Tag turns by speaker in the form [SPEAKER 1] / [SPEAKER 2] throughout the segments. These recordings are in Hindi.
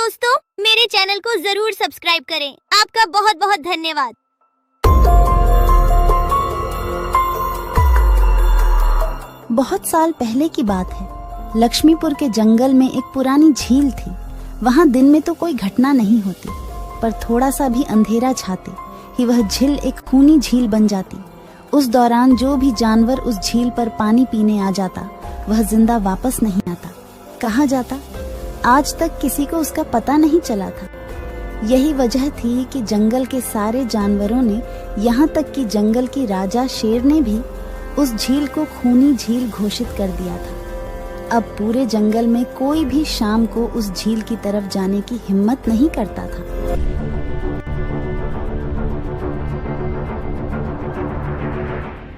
[SPEAKER 1] दोस्तों, मेरे चैनल को जरूर सब्सक्राइब करें। आपका बहुत बहुत धन्यवाद।
[SPEAKER 2] बहुत साल पहले की बात है। लक्ष्मीपुर के जंगल में एक पुरानी झील थी। वहाँ दिन में तो कोई घटना नहीं होती, पर थोड़ा सा भी अंधेरा छाते ही वह झील एक खूनी झील बन जाती। उस दौरान जो भी जानवर उस झील पर पानी पीने आ जाता, वह जिंदा वापस नहीं आता। कहाँ जाता, आज तक किसी को उसका पता नहीं चला था। यही वजह थी कि जंगल के सारे जानवरों ने, यहाँ तक कि जंगल की राजा शेर ने भी उस झील को खूनी झील घोषित कर दिया था। अब पूरे जंगल में कोई भी शाम को उस झील की तरफ जाने की हिम्मत नहीं करता था।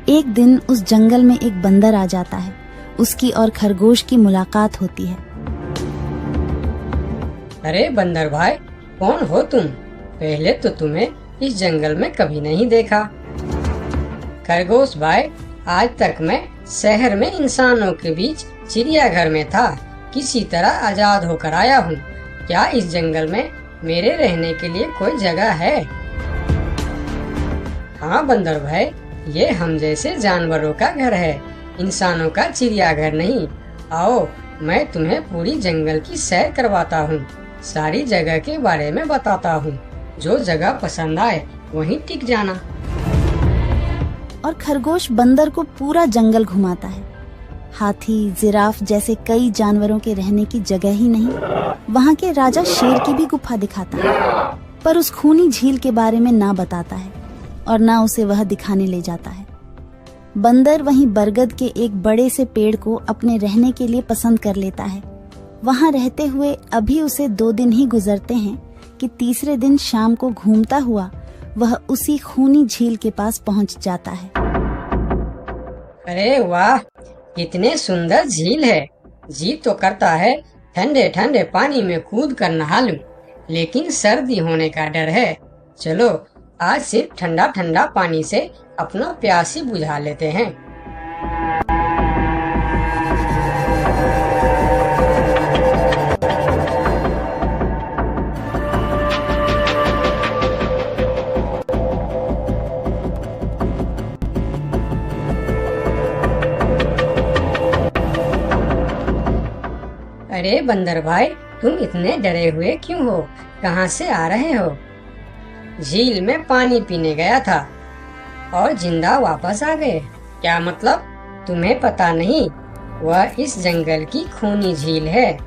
[SPEAKER 2] एक दिन उस जंगल में एक बंदर आ जाता है। उसकी और खरगोश की मुलाकात होती है।
[SPEAKER 3] अरे बंदर भाई, कौन हो तुम? पहले तो तुम्हें इस जंगल में कभी नहीं देखा। खरगोश भाई, आज तक मैं शहर में इंसानों के बीच चिड़ियाघर में था। किसी तरह आजाद होकर आया हूँ। क्या इस जंगल में मेरे रहने के लिए कोई जगह है? हाँ बंदर भाई, ये हम जैसे जानवरों का घर है, इंसानों का चिड़ियाघर नहीं। आओ, मैं तुम्हें पूरी जंगल की सैर करवाता हूँ, सारी जगह के बारे में बताता हूँ। जो जगह पसंद आए वहीं टिक जाना।
[SPEAKER 2] और खरगोश बंदर को पूरा जंगल घुमाता है। हाथी, जिराफ जैसे कई जानवरों के रहने की जगह ही नहीं, वहाँ के राजा शेर की भी गुफा दिखाता है, पर उस खूनी झील के बारे में ना बताता है और ना उसे वह दिखाने ले जाता है। बंदर वहीं बरगद के एक बड़े से पेड़ को अपने रहने के लिए पसंद कर लेता है। वहाँ रहते हुए अभी उसे 2 दिन ही गुजरते हैं कि तीसरे दिन शाम को घूमता हुआ वह उसी खूनी झील के पास पहुँच जाता है।
[SPEAKER 3] अरे वाह, कितने सुंदर झील है। जी तो करता है ठंडे ठंडे पानी में कूद कर नहा लूं, लेकिन सर्दी होने का डर है। चलो, आज सिर्फ ठंडा ठंडा पानी से अपना प्यास ही बुझा लेते हैं। अरे बंदर भाई, तुम इतने डरे हुए क्यों हो? कहाँ से आ रहे हो? झील में पानी पीने गया था और जिंदा वापस आ गए। क्या मतलब? तुम्हें पता नहीं? वह इस जंगल की खूनी झील है।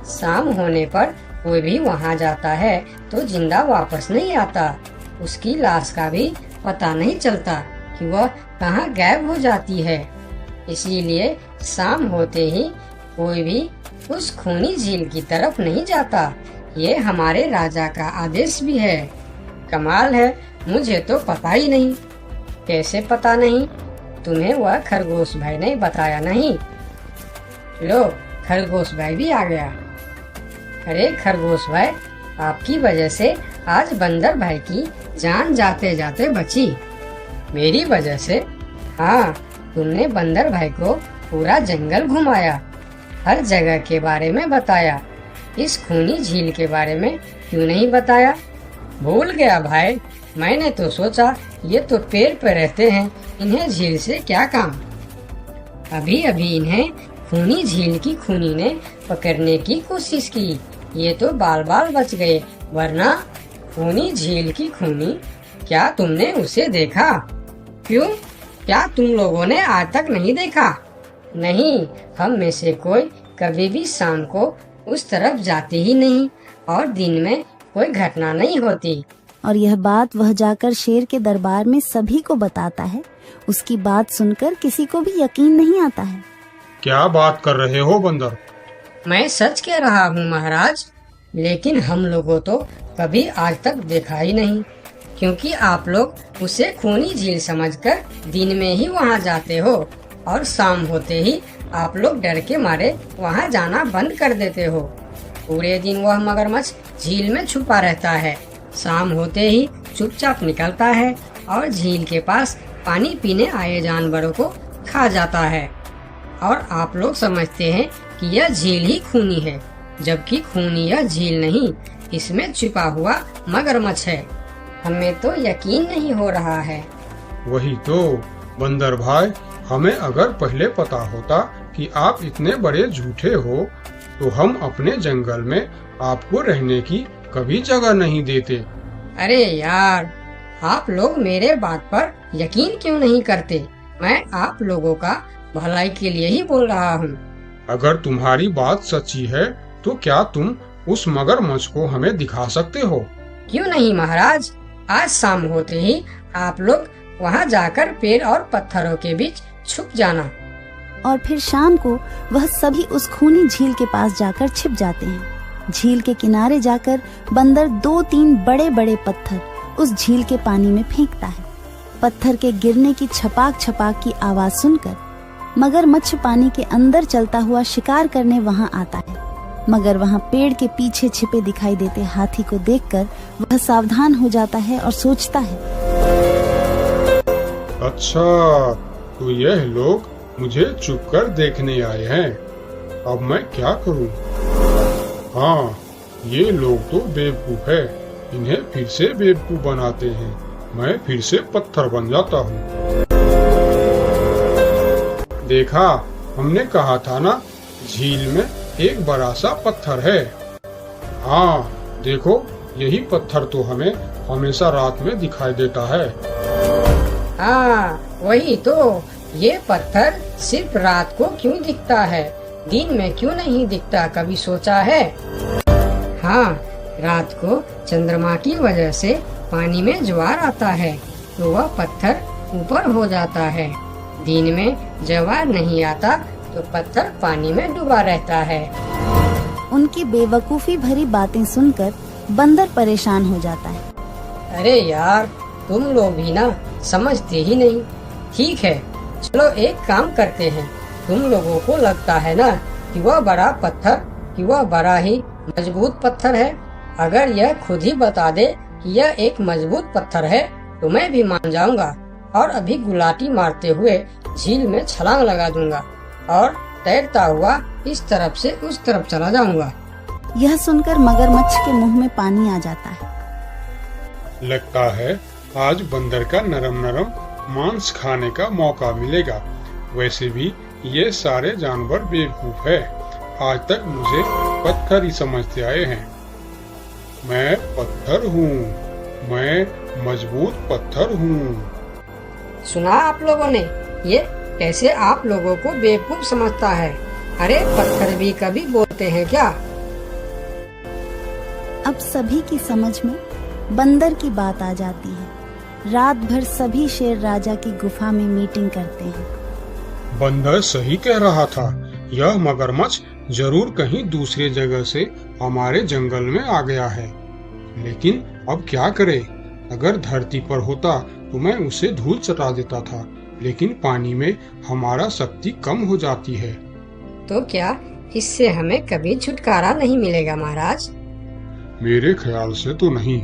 [SPEAKER 3] शाम होने पर कोई भी वहाँ जाता है तो जिंदा वापस नहीं आता। उसकी लाश का भी पता नहीं चलता कि वह कहाँ गायब हो जाती है। इसीलिए शाम होते ही कोई भी उस खूनी झील की तरफ नहीं जाता। ये हमारे राजा का आदेश भी है। कमाल है, मुझे तो पता ही नहीं। कैसे पता नहीं? तुम्हें वह खरगोश भाई ने बताया नहीं? लो, खरगोश भाई भी आ गया। अरे खरगोश भाई, आपकी वजह से आज बंदर भाई की जान जाते जाते बची। मेरी वजह से? हाँ, तुमने बंदर भाई को पूरा जंगल घुमाया, हर जगह के बारे में बताया। इस खूनी झील के बारे में क्यों नहीं बताया? भूल गया भाई, मैंने तो सोचा ये तो पेड़ पे रहते हैं, इन्हें झील से क्या काम। अभी अभी इन्हें खूनी झील की खूनी ने पकड़ने की कोशिश की, ये तो बाल बाल बच गए, वरना खूनी झील की खूनी, क्या तुमने उसे देखा? क्यों, क्या तुम लोगों ने आज तक नहीं देखा? नहीं, हम में से कोई कभी भी शाम को उस तरफ जाते ही नहीं और दिन में कोई घटना नहीं होती।
[SPEAKER 2] और यह बात वह जाकर शेर के दरबार में सभी को बताता है। उसकी बात सुनकर किसी को भी यकीन नहीं आता है।
[SPEAKER 4] क्या बात कर रहे हो बंदर?
[SPEAKER 3] मैं सच कह रहा हूँ महाराज, लेकिन हम लोगों तो कभी आज तक देखा ही नहीं, क्योंकि आप लोग उसे खूनी झील समझकर दिन में ही वहाँ जाते हो और शाम होते ही आप लोग डर के मारे वहाँ जाना बंद कर देते हो। पूरे दिन वह मगरमच्छ झील में छुपा रहता है, शाम होते ही चुपचाप निकलता है और झील के पास पानी पीने आए जानवरों को खा जाता है। और आप लोग समझते हैं कि यह झील ही खूनी है, जबकि खूनी यह झील नहीं, इसमें छिपा हुआ मगरमच्छ है। हमें तो यकीन नहीं हो रहा है।
[SPEAKER 4] वही तो बंदर भाई, हमें अगर पहले पता होता कि आप इतने बड़े झूठे हो तो हम अपने जंगल में आपको रहने की कभी जगह नहीं देते।
[SPEAKER 3] अरे यार, आप लोग मेरे बात पर यकीन क्यों नहीं करते? मैं आप लोगों का भलाई के लिए ही बोल रहा हूँ।
[SPEAKER 4] अगर तुम्हारी बात सच्ची है तो क्या तुम उस मगरमच्छ को हमें दिखा सकते हो?
[SPEAKER 3] क्यों नहीं महाराज, आज शाम होते ही आप लोग वहाँ जाकर पेड़ और पत्थरों के बीच छुप जाना।
[SPEAKER 2] और फिर शाम को वह सभी उस खूनी झील के पास जाकर छिप जाते हैं। झील के किनारे जाकर बंदर 2-3 बड़े बड़े पत्थर उस झील के पानी में फेंकता है। पत्थर के गिरने की छपाक छपाक की आवाज सुनकर मगरमच्छ पानी के अंदर चलता हुआ शिकार करने वहां आता है। मगर वहां पेड़ के पीछे छिपे दिखाई देते हाथी को देखकर वह सावधान हो जाता है और सोचता है,
[SPEAKER 4] अच्छा, तो यह लोग मुझे छुपकर देखने आए हैं। अब मैं क्या करूं? हाँ, ये लोग तो बेवकूफ है। इन्हें फिर से बेवकूफ बनाते हैं। मैं फिर से पत्थर बन जाता हूँ। देखा, हमने कहा था ना, झील में एक बड़ा सा पत्थर है। हाँ, देखो, यही पत्थर तो हमें हमेशा रात में दिखाई देता है।
[SPEAKER 3] हाँ, वही तो। ये पत्थर सिर्फ रात को क्यों दिखता है, दिन में क्यों नहीं दिखता, कभी सोचा है? हाँ, रात को चंद्रमा की वजह से पानी में ज्वार आता है तो वह पत्थर ऊपर हो जाता है। दिन में ज्वार नहीं आता तो पत्थर पानी में डूबा रहता है।
[SPEAKER 2] उनकी बेवकूफी भरी बातें सुनकर बंदर परेशान हो जाता है।
[SPEAKER 3] अरे यार, तुम लोग भी ना समझते ही नहीं। ठीक है, चलो एक काम करते हैं। तुम लोगों को लगता है ना कि वह बड़ा पत्थर, कि वह बड़ा ही मजबूत पत्थर है। अगर यह खुद ही बता दे कि यह एक मजबूत पत्थर है तो मैं भी मान जाऊंगा और अभी गुलाटी मारते हुए झील में छलांग लगा दूंगा और तैरता हुआ इस तरफ से उस तरफ चला जाऊंगा।
[SPEAKER 2] यह सुनकर मगरमच्छ के मुंह में पानी आ जाता है।
[SPEAKER 4] लगता है आज बंदर का नरम नरम मांस खाने का मौका मिलेगा। वैसे भी ये सारे जानवर बेवकूफ है। आज तक मुझे पत्थर ही समझते आए हैं। मैं पत्थर हूँ, मैं मजबूत पत्थर हूँ।
[SPEAKER 3] सुना आप लोगों ने? ये कैसे आप लोगों को बेवकूफ समझता है? अरे पत्थर भी कभी बोलते हैं क्या?
[SPEAKER 2] अब सभी की समझ में बंदर की बात आ जाती है। रात भर सभी शेर राजा की गुफा में मीटिंग करते हैं।
[SPEAKER 4] बंदर सही कह रहा था। यह मगरमच्छ जरूर कहीं दूसरे जगह से हमारे जंगल में आ गया है। लेकिन अब क्या करे? अगर धरती पर होता तो मैं उसे धूल चटा देता था, लेकिन पानी में हमारा शक्ति कम हो जाती है।
[SPEAKER 3] तो क्या इससे हमें कभी छुटकारा नहीं मिलेगा महाराज?
[SPEAKER 4] मेरे ख्याल से तो नहीं।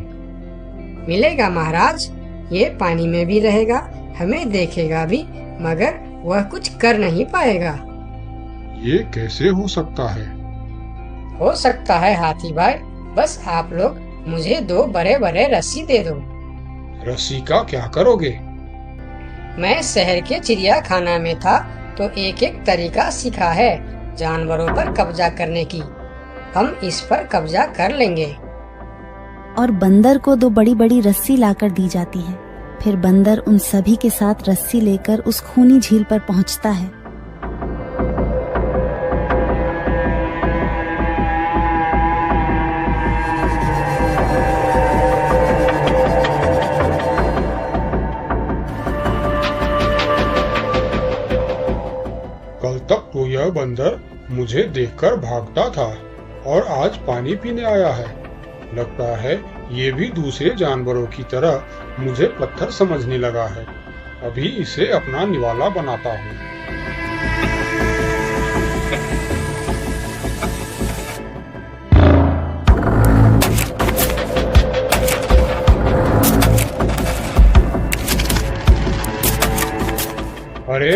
[SPEAKER 3] मिलेगा महाराज। ये पानी में भी रहेगा, हमें देखेगा भी, मगर वह कुछ कर नहीं पाएगा।
[SPEAKER 4] ये कैसे हो सकता है?
[SPEAKER 3] हो सकता है हाथी भाई। बस आप लोग मुझे 2 बड़े बड़े रस्सी दे दो।
[SPEAKER 4] रस्सी का क्या करोगे?
[SPEAKER 3] मैं शहर के चिड़ियाखाना में था तो एक एक तरीका सीखा है जानवरों पर कब्जा करने की। हम इस पर कब्जा कर लेंगे।
[SPEAKER 2] और बंदर को 2 बड़ी बड़ी रस्सी लाकर दी जाती है। फिर बंदर उन सभी के साथ रस्सी लेकर उस खूनी झील पर पहुंचता है।
[SPEAKER 4] कल तक तो यह बंदर मुझे देखकर भागता था और आज पानी पीने आया है। लगता है ये भी दूसरे जानवरों की तरह मुझे पत्थर समझने लगा है। अभी इसे अपना निवाला बनाता हूँ। अरे,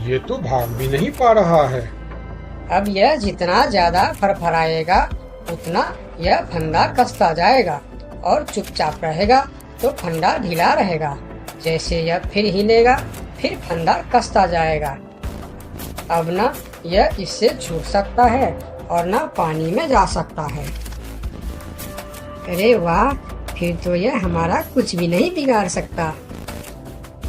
[SPEAKER 4] ये तो भाग भी नहीं पा रहा है।
[SPEAKER 3] अब यह जितना ज्यादा फरफराएगा उतना यह फंदा कसता जाएगा और चुपचाप रहेगा तो फंदा ढीला रहेगा। जैसे यह फिर हिलेगा फिर फंदा कसता जाएगा। अब ना यह इससे छूट सकता है और ना पानी में जा सकता है। अरे वाह, फिर तो यह हमारा कुछ भी नहीं बिगाड़ सकता।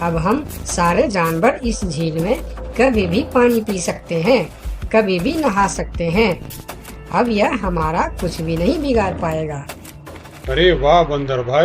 [SPEAKER 3] अब हम सारे जानवर इस झील में कभी भी पानी पी सकते हैं, कभी भी नहा सकते हैं। अब यह हमारा कुछ भी नहीं बिगाड़ पाएगा।
[SPEAKER 4] अरे वाह बंदर भाई,